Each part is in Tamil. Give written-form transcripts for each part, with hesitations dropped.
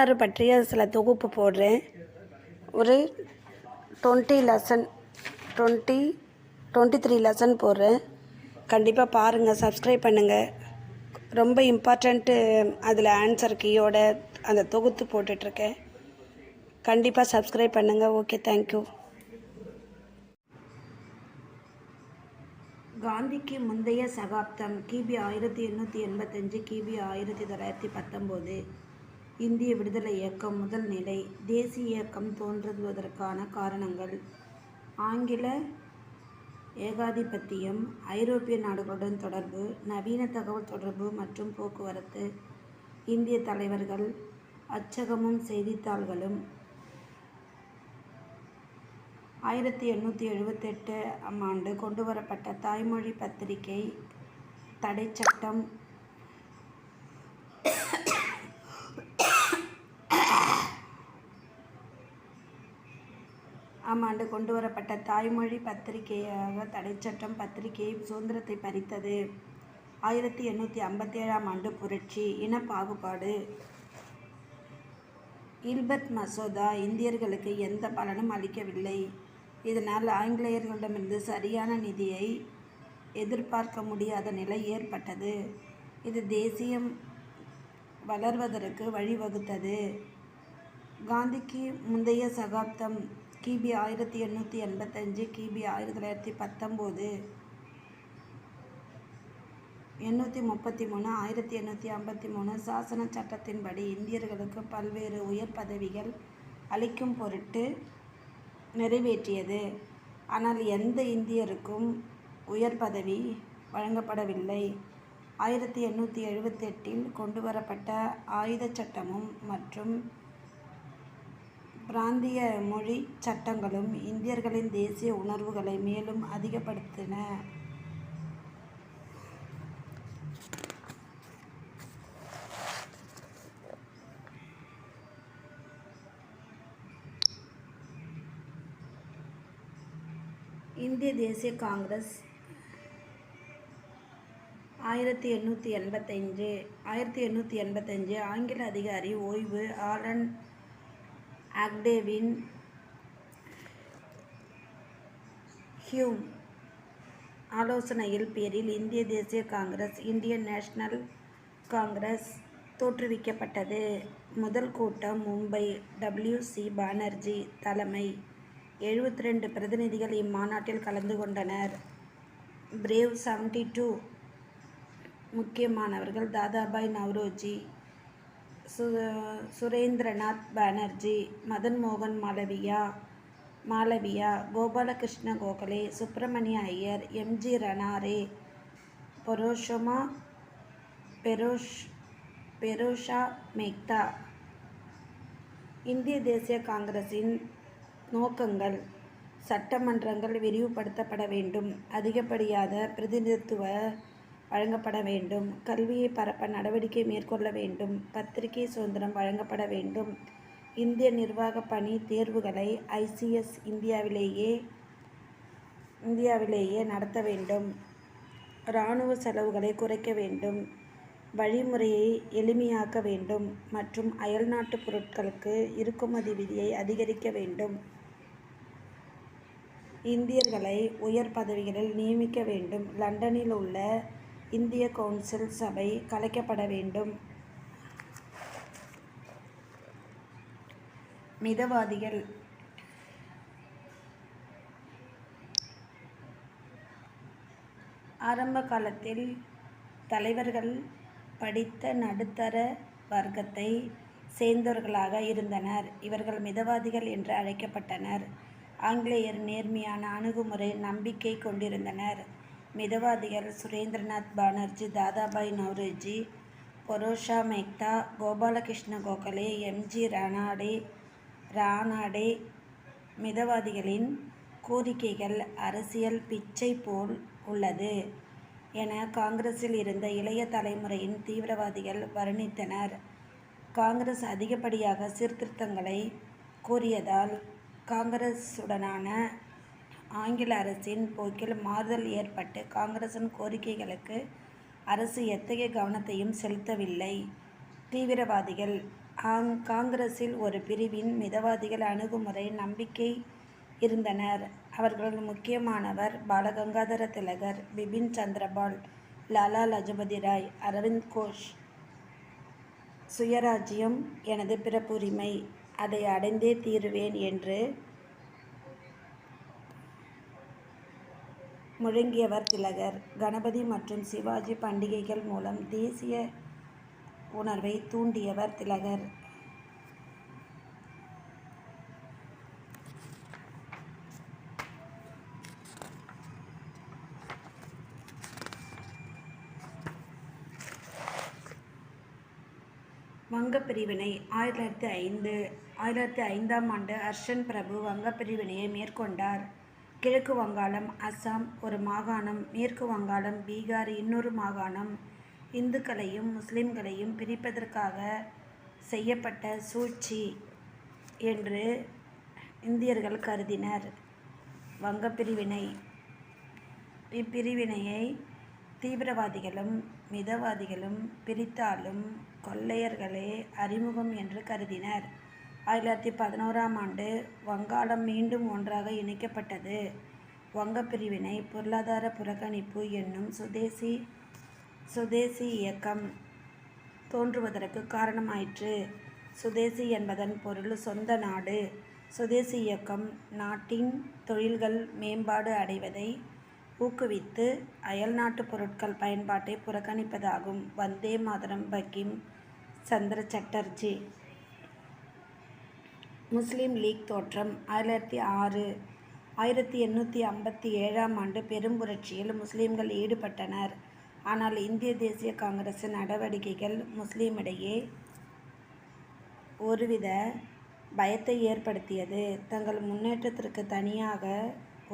வரலாறு பற்றிய சில தொகுப்பு போடுறேன். ஒரு 23 லெசன் போடுறேன். கண்டிப்பாக பாருங்கள், சப்ஸ்கிரைப் பண்ணுங்கள். ரொம்ப இம்பார்ட்டண்ட்டு அதில் ஆன்சர் கீயோட அந்த தொகுத்து போட்டுட்ருக்கேன். கண்டிப்பாக சப்ஸ்கிரைப் பண்ணுங்கள். Okay, thank you. காந்திக்கு முந்தைய சகாப்தம் கிபி 1885 கிபி 1919. இந்திய விடுதலை இயக்கம் முதல் நிலை. தேசிய இயக்கம் தோன்றுவதற்கான காரணங்கள்: ஆங்கில ஏகாதிபத்தியம், ஐரோப்பிய நாடுகளுடன் தொடர்பு, நவீன தகவல் தொடர்பு மற்றும் போக்குவரத்து, இந்திய தலைவர்கள், அச்சகமும் செய்தித்தாள்களும். 1878 ஆண்டு கொண்டுவரப்பட்ட தாய்மொழி பத்திரிகை தடை சட்டம். ஆண்டு கொண்டுவரப்பட்ட தாய்மொழி பத்திரிகையாக தடை சட்டம் பத்திரிகையை சுதந்திரத்தை பறித்தது. 1857 ஆண்டு புரட்சி. இன பாகுபாடு. இல்பர்ட் மசோதா இந்தியர்களுக்கு எந்த பலனும் அளிக்கவில்லை. இதனால் ஆங்கிலேயர்களிடமிருந்து சரியான நிதியை எதிர்பார்க்க முடியாத நிலை ஏற்பட்டது. இது தேசியம் வளர்வதற்கு வழிவகுத்தது. காந்திக்கு முந்தைய சகாப்தம் கிபி 1885 கிபி 1919. 833 1853 சாசன சட்டத்தின்படி இந்தியர்களுக்கு பல்வேறு உயர் பதவிகள் அளிக்கும் பொருட்டு நிறைவேற்றியது. ஆனால் எந்த இந்தியருக்கும் உயர் பதவி வழங்கப்படவில்லை. 1878 கொண்டுவரப்பட்ட ஆயுத சட்டமும் மற்றும் பிராந்திய மொழி சட்டங்களும் இந்தியர்களின் தேசிய உணர்வுகளை மேலும் அதிகப்படுத்தின. இந்திய தேசிய காங்கிரஸ் 1885 ஆங்கில அதிகாரி ஓய்வு ஆலன் ஆக்டேவின் ஹியூம் ஆலோசனையில் பேரில் இந்திய தேசிய காங்கிரஸ் இந்தியன் நேஷனல் காங்கிரஸ் தோற்றுவிக்கப்பட்டது. முதல் கூட்டம் மும்பை. W.C. பானர்ஜி தலைமை. 72 பிரதிநிதிகள் இம்மாநாட்டில் கலந்து கொண்டனர். பிரேவ் 72 முக்கியமானவர்கள்: தாதாபாய் நவ்ரோஜி, சுரேந்திரநாத் பானர்ஜி, மதன் மோகன் மாலவியா, கோபாலகிருஷ்ண கோகலே, சுப்பிரமணிய ஐயர், M.G. ரனாரே, பெரோஷா மேக்தா. இந்திய தேசிய காங்கிரசின் நோக்கங்கள்: சட்டமன்றங்கள் விரிவுபடுத்தப்பட வேண்டும். அதிகப்படியான பிரதிநிதித்துவம் வழங்கப்பட வேண்டும். கல்வியை பரப்ப நடவடிக்கை மேற்கொள்ள வேண்டும். பத்திரிகை சுதந்திரம் வழங்கப்பட வேண்டும். இந்திய நிர்வாக பணி தேர்வுகளை ICS இந்தியாவிலேயே நடத்த வேண்டும். இராணுவ செலவுகளை குறைக்க வேண்டும். வழிமுறையை எளிமையாக்க வேண்டும் மற்றும் அயல்நாட்டு பொருட்களுக்கு இறக்குமதி விதியை அதிகரிக்க வேண்டும். இந்தியர்களை உயர் பதவிகளில் நியமிக்க வேண்டும். லண்டனில் உள்ள இந்திய கவுன்சில் சபை கலைக்கப்பட வேண்டும். மிதவாதிகள். ஆரம்ப காலத்தில் தலைவர்கள் படித்த நடுத்தர வர்க்கத்தை சேர்ந்தவர்களாக இருந்தனர். இவர்கள் மிதவாதிகள் என்று அழைக்கப்பட்டனர். ஆங்கிலேயர் நேர்மையான அணுகுமுறை நம்பிக்கை கொண்டிருந்தனர். மிதவாதிகள் சுரேந்திரநாத் பானர்ஜி, தாதாபாய் நவ்ரோஜி, பெரோஷா மேக்தா, கோபாலகிருஷ்ண கோகலே, M.G. ரானாடே. மிதவாதிகளின் கோரிக்கைகள் அரசியல் பிச்சை போல் உள்ளது என காங்கிரஸில் இருந்த இளைய தலைமுறையின் தீவிரவாதிகள் வர்ணித்தனர். காங்கிரஸ் அதிகப்படியாக சீர்திருத்தங்களை கோரியதால் காங்கிரசுடனான ஆங்கில அரசின் போக்கில் மாறுதல் ஏற்பட்டு காங்கிரசின் கோரிக்கைகளுக்கு அரசு எத்தகைய கவனத்தையும் செலுத்தவில்லை. தீவிரவாதிகள். காங்கிரஸில் ஒரு பிரிவின் மிதவாதிகள் அணுகுமுறை நம்பிக்கை இருந்தனர். அவர்களுள் முக்கியமானவர் பாலகங்காதர திலகர், பிபின் சந்திரபால், லாலா லஜபதி ராய், அரவிந்த் கோஷ். சுயராஜ்யம் எனது பிறப்புரிமை, அதை அடைந்தே தீருவேன் என்று முழங்கியவர் திலகர். கணபதி மற்றும் சிவாஜி பண்டிகைகள் மூலம் தேசிய உணர்வை தூண்டியவர் திலகர். வங்கப் பிரிவினை 1905ஆம் ஆண்டு ஹர்ஷன் பிரபு வங்கப் பிரிவினையை மேற்கொண்டார். கிழக்கு வங்காளம், அஸ்ஸாம் ஒரு மாகாணம், மேற்கு வங்காளம், பீகார் இன்னொரு மாகாணம். இந்துக்களையும் முஸ்லிம்களையும் பிரிப்பதற்காக செய்யப்பட்ட சூழ்ச்சி என்று இந்தியர்கள் கருதினர். வங்கப் பிரிவினை இப்பிரிவினையை தீவிரவாதிகளும் மிதவாதிகளும் பிரித்தாளும் கொள்ளையர்களே அறிமுகம் என்று கருதினர். 1911ஆம் ஆண்டு வங்காளம் மீண்டும் ஒன்றாக இணைக்கப்பட்டது. வங்கப் பிரிவினை பொருளாதார புறக்கணிப்பு என்னும் சுதேசி இயக்கம் தோன்றுவதற்கு காரணமாயிற்று. சுதேசி என்பதன் பொருள் சொந்த நாடு. சுதேசி இயக்கம் நாட்டின் தொழில்கள் மேம்பாடு அடைவதை ஊக்குவித்து அயல்நாட்டு பொருட்கள் பயன்பாட்டை புறக்கணிப்பதாகும். வந்தே மாதரம் பங்கிம் சந்திர சட்டர்ஜி. முஸ்லீம் லீக் தோற்றம் 1906. 1857ஆம் ஆண்டு பெரும் புரட்சியில் முஸ்லிம்கள் ஈடுபட்டனர். ஆனால் இந்திய தேசிய காங்கிரசின் நடவடிக்கைகள் முஸ்லிமிடையே ஒருவித பயத்தை ஏற்படுத்தியது. தங்கள் முன்னேற்றத்திற்கு தனியாக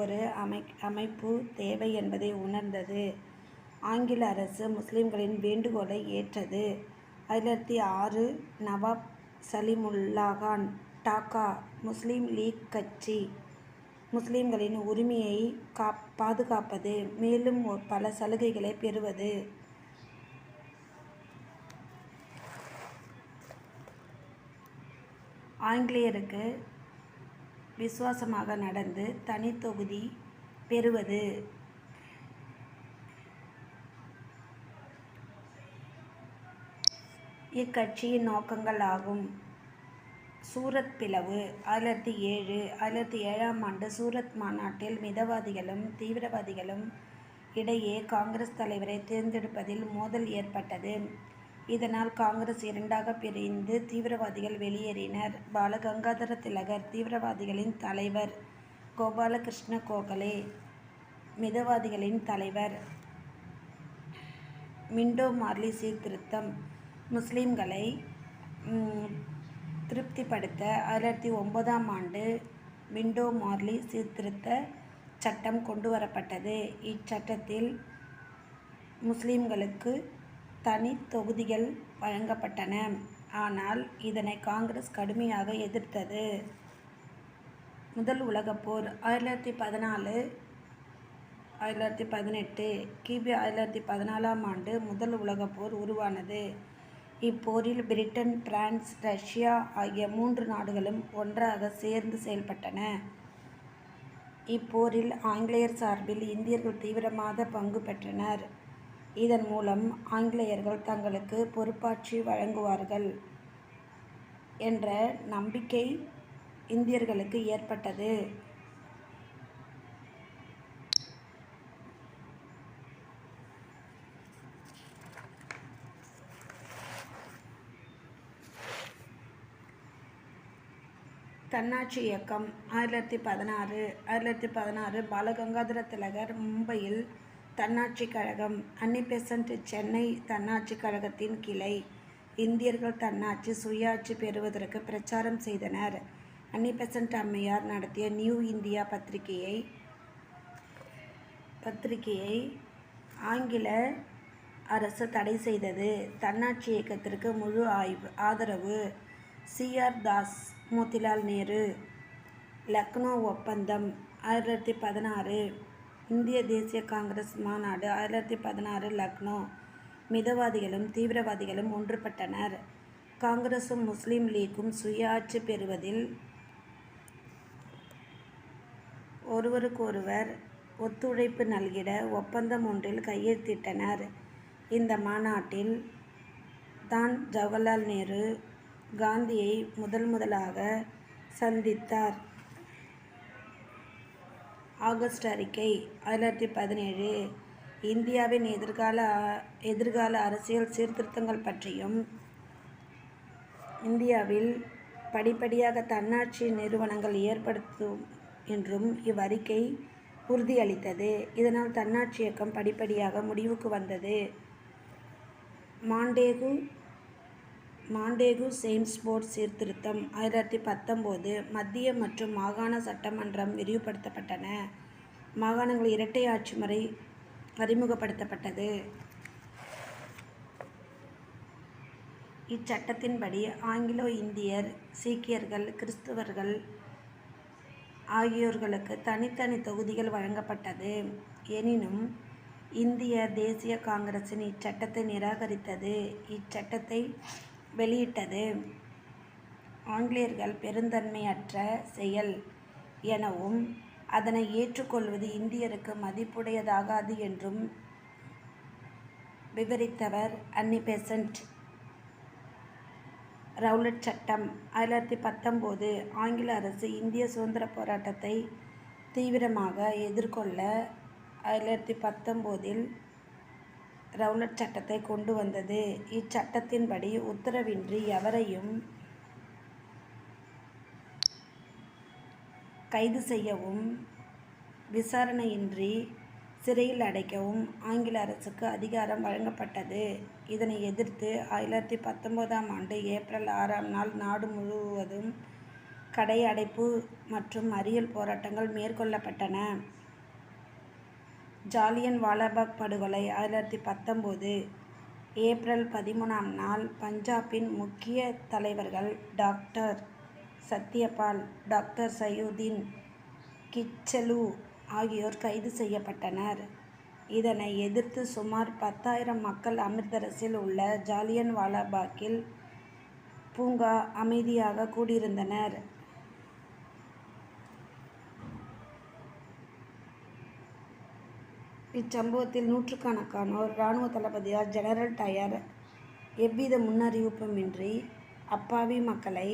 ஒரு அமைப்பு தேவை என்பதை உணர்ந்தது. ஆங்கில அரசு முஸ்லிம்களின் வேண்டுகோளை ஏற்றது. 1906 நவாப் சலிமுல்லாகான் டாக்கா முஸ்லீம் லீக் கட்சி முஸ்லிம்களின் உரிமையை பாதுகாப்பது, மேலும் பல சலுகைகளை பெறுவது. ஆங்கிலேயருக்கு விசுவாசமாக நடந்து தனி தொகுதி பெறுவது. இக்கட்சியின் நோக்கங்கள் ஆகும். சூரத் பிளவு 1907. 1907ஆம் ஆண்டு சூரத் மாநாட்டில் மிதவாதிகளும் தீவிரவாதிகளும் இடையே காங்கிரஸ் தலைவரை தேர்ந்தெடுப்பதில் மோதல் ஏற்பட்டது. இதனால் காங்கிரஸ் இரண்டாக பிரிந்து தீவிரவாதிகள் வெளியேறினர். பாலகங்காதர திலகர் தீவிரவாதிகளின் தலைவர், கோபாலகிருஷ்ண கோகலே மிதவாதிகளின் தலைவர். மிண்டோ மார்லி சீர்திருத்தம் முஸ்லிம்களை திருப்திப்படுத்த 1909ஆம் ஆண்டு மிண்டோ மார்லி சீர்திருத்த சட்டம் கொண்டு வரப்பட்டது. இச்சட்டத்தில் முஸ்லிம்களுக்கு தனி தொகுதிகள் வழங்கப்பட்டன. ஆனால் இதனை காங்கிரஸ் கடுமையாக எதிர்த்தது. முதல் உலகப்போர் 1914 1918. கிபி 1914ஆம் ஆண்டு முதல் உலகப்போர் உருவானது. இப்போரில் பிரிட்டன், பிரான்ஸ், ரஷ்யா ஆகிய 3 நாடுகளும் ஒன்றாக சேர்ந்து செயல்பட்டன. இப்போரில் ஆங்கிலேயர் சார்பில் இந்தியர்கள் தீவிரமாக பங்கு பெற்றனர். இதன் மூலம் ஆங்கிலேயர்கள் தங்களுக்கு பொறுப்பாட்சி வழங்குவார்கள் என்ற நம்பிக்கை இந்தியர்களுக்கு ஏற்பட்டது. தன்னாட்சி இயக்கம் 1916. 1916 பாலகங்காதர திலகர் மும்பையில் தன்னாட்சி கழகம், அன்னி பெசன்ட் சென்னை தன்னாட்சி கழகத்தின் கிளை. இந்தியர்கள் தன்னாட்சி சுயாட்சி பெறுவதற்கு பிரச்சாரம் செய்தனர். அன்னி பெசன்ட் அம்மையார் நடத்திய நியூ இந்தியா பத்திரிகையை ஆங்கில அரசு தடை செய்தது. தன்னாட்சி இயக்கத்திற்கு முழு ஆதரவு. சி.ஆர். தாஸ், மோதிலால் நேரு. லக்னோ ஒப்பந்தம் 1916. இந்திய தேசிய காங்கிரஸ் மாநாடு 1916 லக்னோ. மிதவாதிகளும் தீவிரவாதிகளும் ஒன்றுபட்டனர். காங்கிரசும் முஸ்லீம் லீக்கும் சுயாட்சி பெறுவதில் ஒருவருக்கொருவர் ஒத்துழைப்பு நல்கிட ஒப்பந்தம் ஒன்றில் கையெழுத்திட்டனர். இந்த மாநாட்டில் தான் ஜவஹர்லால் நேரு காந்தியை முதலாக சந்தித்தார். ஆகஸ்ட் அறிக்கை 1917 இந்தியாவின் எதிர்கால அரசியல் சீர்திருத்தங்கள் பற்றியும் இந்தியாவில் படிப்படியாக தன்னாட்சி நிறுவனங்கள் ஏற்படுத்தும் என்றும் இவ்வறிக்கை உறுதியளித்தது. இதனால் தன்னாட்சி இயக்கம் படிப்படியாக முடிவுக்கு வந்தது. மாண்டேகு சேம்ஸ்போர்ட் சீர்திருத்தம் 1919 மத்திய மற்றும் மாகாண சட்டமன்றம் விரிவுபடுத்தப்பட்டன. மாகாணங்கள் இரட்டை ஆட்சி முறை அறிமுகப்படுத்தப்பட்டது. இச்சட்டத்தின்படி ஆங்கிலோ இந்தியர், சீக்கியர்கள், கிறிஸ்தவர்கள் ஆகியோர்களுக்கு தனித்தனி தொகுதிகள் வழங்கப்பட்டது. எனினும் இந்திய தேசிய காங்கிரசின் இச்சட்டத்தை நிராகரித்தது. இச்சட்டத்தை வெளியிட்டது ஆங்கிலேயர்கள் பெருந்தன்மையற்ற செயல் எனவும் அதனை ஏற்றுக்கொள்வது இந்தியருக்கு மதிப்புடையதாகாது என்றும் விவரித்தவர் அன்னி பெசன்ட். ரவுலட் சட்டம் 1919 ஆங்கில அரசு இந்திய சுதந்திர போராட்டத்தை தீவிரமாக எதிர்கொள்ள 1919 ரவுலட் சட்டத்தை கொண்டு வந்தது. இச்சட்டத்தின்படி உத்தரவின்றி எவரையும் கைது செய்யவும் விசாரணையின்றி சிறையில் அடைக்கவும் ஆங்கில அரசுக்கு அதிகாரம் வழங்கப்பட்டது. இதனை எதிர்த்து 1919 ஏப்ரல் 6 நாடு முழுவதும் கடை அடைப்பு மற்றும் மறியல் போராட்டங்கள் மேற்கொள்ளப்பட்டன. ஜாலியன் வாலாபாக் படுகொலை 1919 ஏப்ரல் 13 பஞ்சாபின் முக்கிய தலைவர்கள் டாக்டர் சத்யபால், டாக்டர் சையுதீன் கிச்சலு ஆகியோர் கைது செய்யப்பட்டனர். இதனை எதிர்த்து சுமார் 10,000 மக்கள் அமிர்தசரஸில் உள்ள ஜாலியன் வாலாபாக்கில் பூங்கா அமைதியாக கூடியிருந்தனர். இச்சம்பவத்தில் நூற்றுக்கணக்கானோர் இராணுவ தளபதியார் ஜெனரல் டயர் எவ்வித முன்னறிவிப்புமின்றி அப்பாவி மக்களை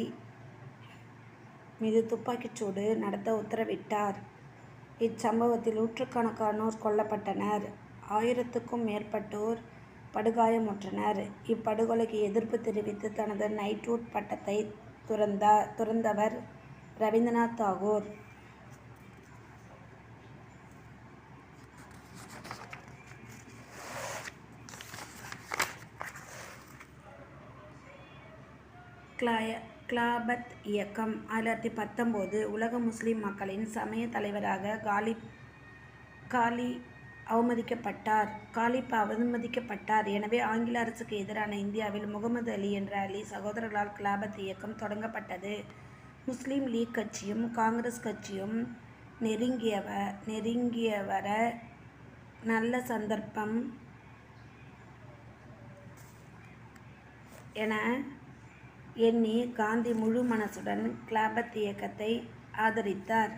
மீது துப்பாக்கிச்சூடு நடத்த உத்தரவிட்டார். இச்சம்பவத்தில் நூற்றுக்கணக்கானோர் கொல்லப்பட்டனர். 1000க்கும் மேற்பட்டோர் படுகாயமுற்றனர். இப்படுகொலைக்கு எதிர்ப்பு தெரிவித்து தனது நைட்வுட் பட்டத்தை துறந்தவர் ரவீந்திரநாத் தாகூர். கிலாபத் இயக்கம் 1919 உலக முஸ்லிம் மக்களின் சமய தலைவராக காலிப் அவமதிக்கப்பட்டார். எனவே ஆங்கில அரசுக்கு எதிரான இந்தியாவில் முகமது அலி என்ற அலி சகோதரர்களால் கிலாபத் இயக்கம் தொடங்கப்பட்டது. முஸ்லீம் லீக் கட்சியும் காங்கிரஸ் கட்சியும் நெருங்கியவர நல்ல சந்தர்ப்பம் என எண்ணி காந்தி முழு மனசுடன் கிலாபத் இயக்கத்தை ஆதரித்தார்.